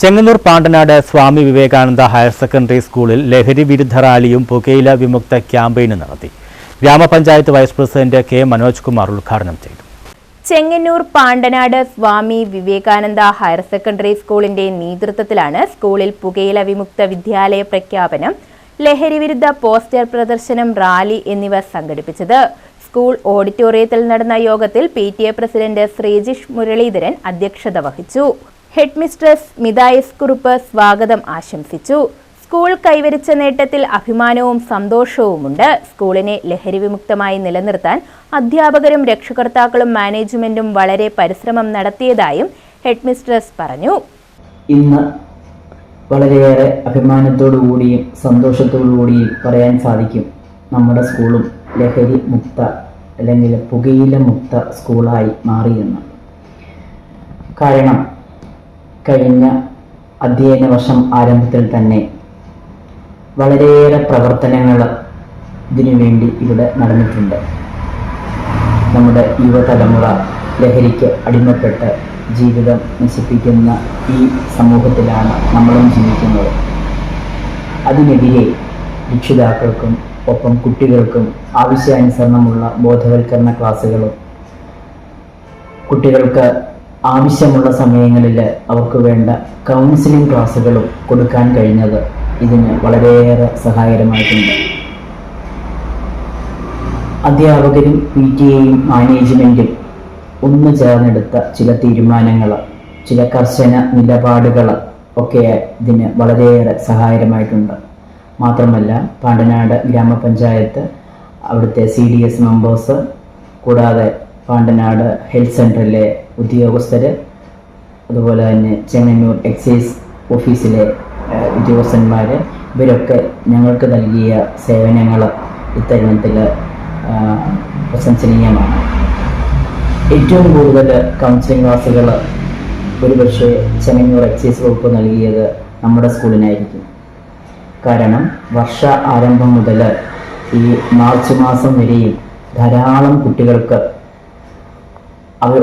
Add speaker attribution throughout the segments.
Speaker 1: Chengannur Pandanad Swami Vivekananda higher secondary സ്കൂളിൽ ലഹരി വിരുദ്ധ റാലിയും പുകയില വിമുക്ത ക്യാമ്പയിനും നടത്തി. ഗ്രാമപഞ്ചായത്ത് vice president K Manoj Kumar ഉദ്ഘാടനം ചെയ്തു.
Speaker 2: ചെങ്ങന്നൂർ പാണ്ടനാട് സ്വാമി വിവേകാനന്ദ ഹയർ സെക്കൻഡറി സ്കൂളിന്റെ നേതൃത്വത്തിലാണ് സ്കൂളിൽ പുകയില വിമുക്ത വിദ്യാലയ പ്രഖ്യാപനം, ലഹരി വിരുദ്ധ പോസ്റ്റർ പ്രദർശനം, റാലി എന്നിവ സംഘടിപ്പിച്ചത്. സ്കൂൾ ഓഡിറ്റോറിയത്തിൽ നടന്ന യോഗത്തിൽ PTA പ്രസിഡന്റ് ശ്രീജിഷ് മുരളീധരൻ അധ്യക്ഷത വഹിച്ചു. ഹെഡ് മിസ്ട്രസ് മിതായസ് കുറുപ്പ് സ്വാഗതം ആശംസിച്ചു. സ്കൂൾ കൈവരിച്ച നേട്ടത്തിൽ അഭിമാനവും സന്തോഷവുമുണ്ട്. സ്കൂളിനെ ലഹരി വിമുക്തമായി നിലനിർത്താൻ അധ്യാപകരും രക്ഷകർത്താക്കളും മാനേജ്മെന്റും വളരെ പരിശ്രമം നടത്തിയതായും ഹെഡ് മിസ്ട്രസ് പറഞ്ഞു.
Speaker 3: ഇന്ന് വളരെയേറെ അഭിമാനത്തോടുകൂടിയും സന്തോഷത്തോടുകൂടിയും പറയാൻ സാധിക്കും, നമ്മുടെ സ്കൂളും ലഹരി മുക്ത അല്ലെങ്കിൽ പുകയില മുക്ത സ്കൂളായി മാറിയെന്ന്. കാരണം കഴിഞ്ഞ അധ്യയന വർഷം ആരംഭത്തിൽ തന്നെ വളരെയേറെ പ്രവർത്തനങ്ങൾ ഇതിനുവേണ്ടി ഇവിടെ നടന്നിട്ടുണ്ട്. നമ്മുടെ യുവതലമുറ ലഹരിക്ക് അടിമപ്പെട്ട് ജീവിതം നശിപ്പിക്കുന്ന ഈ സമൂഹത്തിലാണ് നമ്മളും ജീവിക്കുന്നത്. അതിനെതിരെ രക്ഷിതാക്കൾക്കും ഒപ്പം കുട്ടികൾക്കും ആവശ്യാനുസരണമുള്ള ബോധവൽക്കരണ ക്ലാസ്സുകളും കുട്ടികൾക്ക് ആവശ്യമുള്ള സമയങ്ങളിൽ അവർക്ക് വേണ്ട കൗൺസിലിംഗ് ക്ലാസ്സുകളും കൊടുക്കാൻ കഴിഞ്ഞത് ഇതിന് വളരെയേറെ സഹായകരമായിട്ടുണ്ട്. അധ്യാപകരും PTA-യും മാനേജ്മെൻറ്റും ഒന്നു ചേർന്നെടുത്ത ചില തീരുമാനങ്ങൾ, ചില കർശന നിലപാടുകൾ ഒക്കെ ഇതിന് വളരെയേറെ സഹായകരമായിട്ടുണ്ട്. മാത്രമല്ല പാണ്ടനാട് ഗ്രാമപഞ്ചായത്ത്, അവിടുത്തെ CDS മെമ്പേഴ്സ്, കൂടാതെ പാണ്ടനാട് ഹെൽത്ത് സെൻ്ററിലെ ഉദ്യോഗസ്ഥർ, അതുപോലെ തന്നെ ചെങ്ങന്നൂർ എക്സൈസ് ഓഫീസിലെ ഉദ്യോഗസ്ഥന്മാർ, ഇവരൊക്കെ ഞങ്ങൾക്ക് നൽകിയ സേവനങ്ങൾ ഇത്തരുണത്തിൽ പ്രശംസനീയമാണ്. ഏറ്റവും കൂടുതൽ കൗൺസിലിംഗ് ക്ലാസ്സുകൾ ഒരുപക്ഷെ ചെങ്ങന്നൂർ എക്സൈസ് വകുപ്പ് നൽകിയത് നമ്മുടെ സ്കൂളിനായിരിക്കും. കാരണം വർഷ ആരംഭം മുതൽ ഈ മാർച്ച് മാസം വരെയും ധാരാളം കുട്ടികൾക്ക്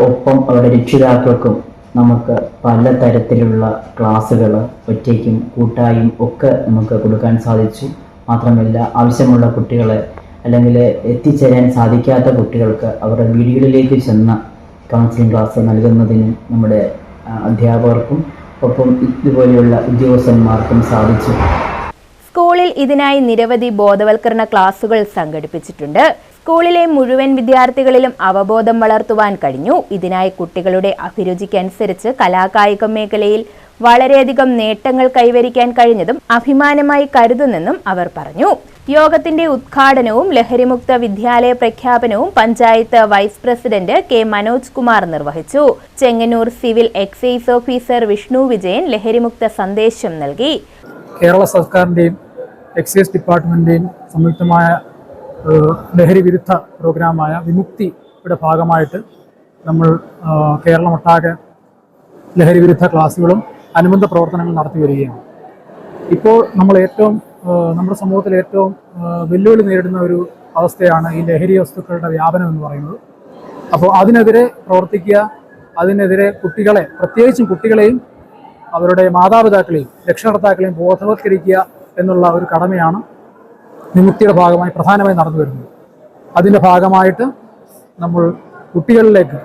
Speaker 3: ഒപ്പം അവരുടെ രക്ഷിതാക്കൾക്കും നമുക്ക് പല തരത്തിലുള്ള ക്ലാസ്സുകൾ ഒറ്റയ്ക്കും കൂട്ടായും ഒക്കെ നമുക്ക് കൊടുക്കാൻ സാധിച്ചു. മാത്രമല്ല ആവശ്യമുള്ള കുട്ടികളെ അല്ലെങ്കിൽ എത്തിച്ചേരാൻ സാധിക്കാത്ത കുട്ടികൾക്ക് അവരുടെ വീടുകളിലേക്ക് ചെന്ന് കൗൺസിലിംഗ് ക്ലാസ് നൽകുന്നതിന് നമ്മുടെ അധ്യാപകർക്കും ഒപ്പം ഇതുപോലെയുള്ള ഉദ്യോഗസ്ഥന്മാർക്കും സാധിച്ചു.
Speaker 2: സ്കൂളിൽ ഇതിനായി നിരവധി ബോധവൽക്കരണ ക്ലാസുകൾ സംഘടിപ്പിച്ചിട്ടുണ്ട്. സ്കൂളിലെ മുഴുവൻ വിദ്യാർത്ഥികളിലും അവബോധം വളർത്തുവാൻ കഴിഞ്ഞു. ഇതിനായി കുട്ടികളുടെ അഭിരുചിക്കനുസരിച്ച് കലാകായിക മേഖലയിൽ വളരെയധികം നേട്ടങ്ങൾ കൈവരിക്കാൻ കഴിഞ്ഞതും അഭിമാനമായി കരുതുന്നെന്നും അവർ പറഞ്ഞു. യോഗത്തിന്റെ ഉദ്ഘാടനവും ലഹരിമുക്ത വിദ്യാലയ പ്രഖ്യാപനവും panchayat vice president K Manoj Kumar നിർവഹിച്ചു. Chengannur civil excise officer Vishnu Vijayan ലഹരിമുക്ത സന്ദേശം നൽകി.
Speaker 4: കേരള സർക്കാരിൻ്റെയും എക്സൈസ് ഡിപ്പാർട്ട്മെൻറ്റിൻ്റെയും സംയുക്തമായ ലഹരി വിരുദ്ധ പ്രോഗ്രാമായ വിമുക്തിയുടെ ഭാഗമായിട്ട് നമ്മൾ കേരളമൊട്ടാകെ ലഹരി വിരുദ്ധ ക്ലാസ്സുകളും അനുബന്ധ പ്രവർത്തനങ്ങളും നടത്തി വരികയാണ്. ഇപ്പോൾ നമ്മുടെ സമൂഹത്തിൽ ഏറ്റവും വെല്ലുവിളി നേരിടുന്ന ഒരു അവസ്ഥയാണ് ഈ ലഹരി വസ്തുക്കളുടെ വ്യാപനം എന്ന് പറയുന്നത്. അപ്പോൾ അതിനെതിരെ പ്രവർത്തിക്കുക, അതിനെതിരെ കുട്ടികളെ, പ്രത്യേകിച്ചും കുട്ടികളെയും അവരുടെ മാതാപിതാക്കളെയും രക്ഷകർത്താക്കളെയും ബോധവത്കരിക്കുക എന്നുള്ള ഒരു കടമയാണ് വിമുക്തിയുടെ ഭാഗമായി പ്രധാനമായി നടന്നു വരുന്നത്. അതിൻ്റെ ഭാഗമായിട്ട് നമ്മൾ കുട്ടികളിലേക്ക്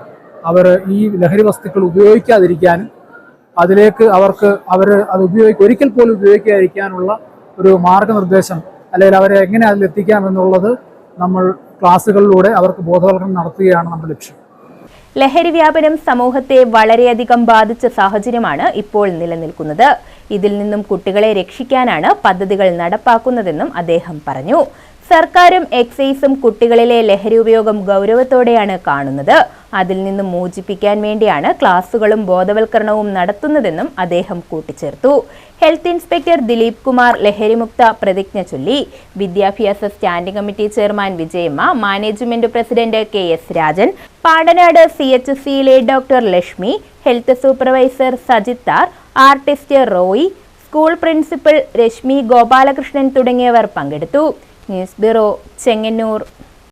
Speaker 4: അവർ ഈ ലഹരി വസ്തുക്കൾ ഉപയോഗിക്കാതിരിക്കാനും അതിലേക്ക് അത് ഒരിക്കൽ പോലും ഉപയോഗിക്കാതിരിക്കാനുള്ള ഒരു മാർഗനിർദ്ദേശം, അല്ലെങ്കിൽ അവരെ എങ്ങനെ അതിലെത്തിക്കാം എന്നുള്ളത് നമ്മൾ ക്ലാസ്സുകളിലൂടെ അവർക്ക് ബോധവൽക്കരണം നടത്തുകയാണ് നമ്മുടെ ലക്ഷ്യം.
Speaker 2: ലഹരി വ്യാപനം സമൂഹത്തെ വളരെയധികം ബാധിച്ച സാഹചര്യമാണ് ഇപ്പോൾ നിലനിൽക്കുന്നത്. ഇതിൽ നിന്നും കുട്ടികളെ രക്ഷിക്കാനാണ് പദ്ധതികൾ നടപ്പാക്കുന്നതെന്നും അദ്ദേഹം പറഞ്ഞു. സർക്കാരും എക്സൈസും കുട്ടികളിലെ ലഹരി ഉപയോഗം ഗൗരവത്തോടെയാണ് കാണുന്നത്. അതിൽ നിന്നും മോചിപ്പിക്കാൻ വേണ്ടിയാണ് ക്ലാസുകളും ബോധവൽക്കരണവും നടത്തുന്നതെന്നും അദ്ദേഹം കൂട്ടിച്ചേർത്തു. ഹെൽത്ത് ഇൻസ്പെക്ടർ ദിലീപ് കുമാർ ലഹരിമുക്ത പ്രതിജ്ഞ ചൊല്ലി. വിദ്യാഭ്യാസ standing committee chairman Vijayamma, management president KS Rajan, Pandanad CHC-യിലെ doctor Lakshmi, health supervisor Sajithar, artist Roy, school principal Rashmi Gopalakrishnan തുടങ്ങിയവർ പങ്കെടുത്തു. News bureau, Chengannur.